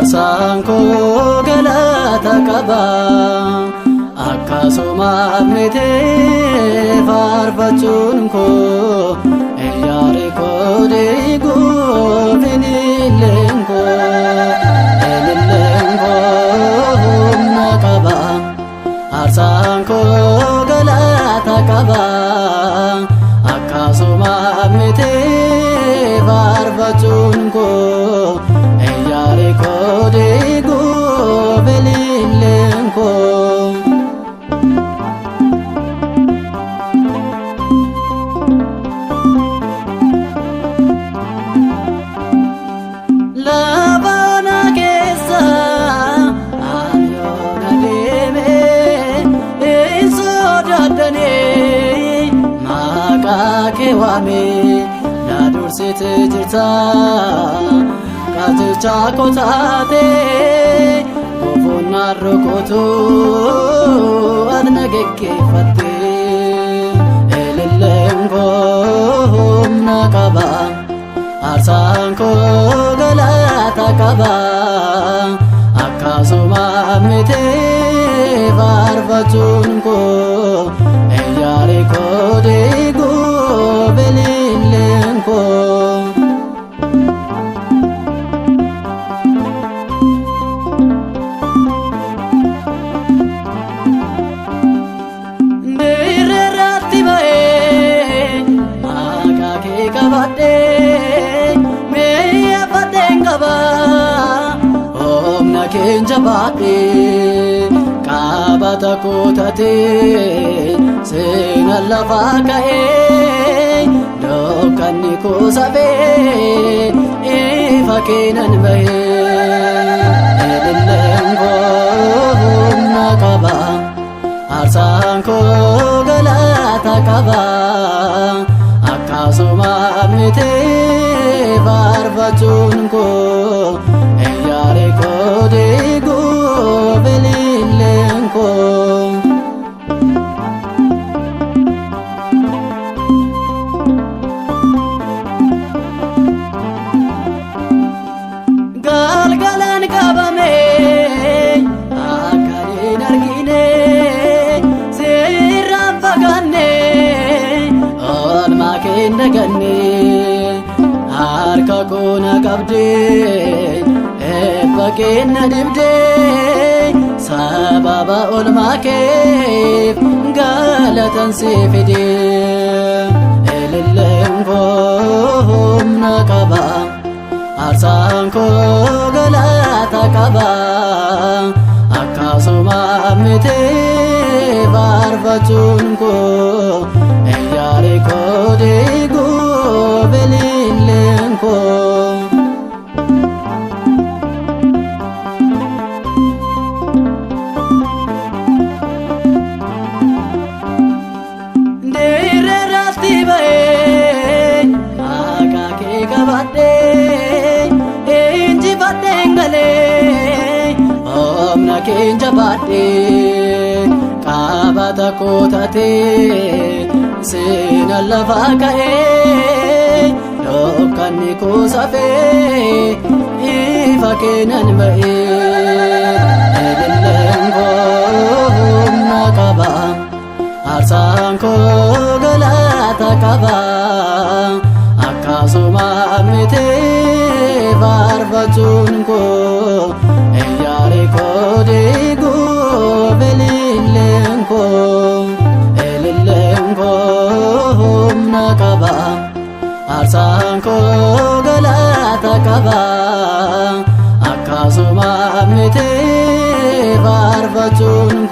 Arsaanko galata qaba akkasuma mite farfachuun koo yaari koo deegu finilleen koo humna qaba Arsaanko galata qaba akkasuma mite farfachuun koo yaari koo deegu finilleen koo Labana keessa ayoona deeme sodaadhane maqaa kee waame na dursite jirta qajeelcha koo taate boqonnaa rokotu adna geggeeffatte elelleen koo humna qaba Arsaanko galata qaba akkasuma mite farfachuun koo yaari koo deegu finilleen koo Ndirratti ba'ee maqaa kee qabadhee Omna kenja baate qabata kootate seena lafa ka'ee dukkanni koo sabee ifa keenan bahee elelleen koo humna qaba Arsaanko galata qaba akkasuma mite farfachuun koo yaari koo deegu finilleen koo galgalaan qabame akka hin argine sirraan fagaanne oolmaa kee hin daganne harka koo na qabdee eebba kee na dibdee sababa oolmaa keef galatan si fidee elelleen koo humna qaba Arsaanko galata qaba akkasuma mite farfachuun koo yaari koo deegu finilleen koo Ndirratti ba'ee maqaa kee qabadhee injifadheen galee humna kee jabaadhee qabata kootate seena lafa ka'ee dukkanni koo sabee ifa keenan bahee elelleen koo humna qaba Arsaanko galata qaba akkasuma mite farfachuun koo yaari koo deegu finilleen koo elelleen koo humna qaba Arsaanko galata qaba akkasuma mite farfachuun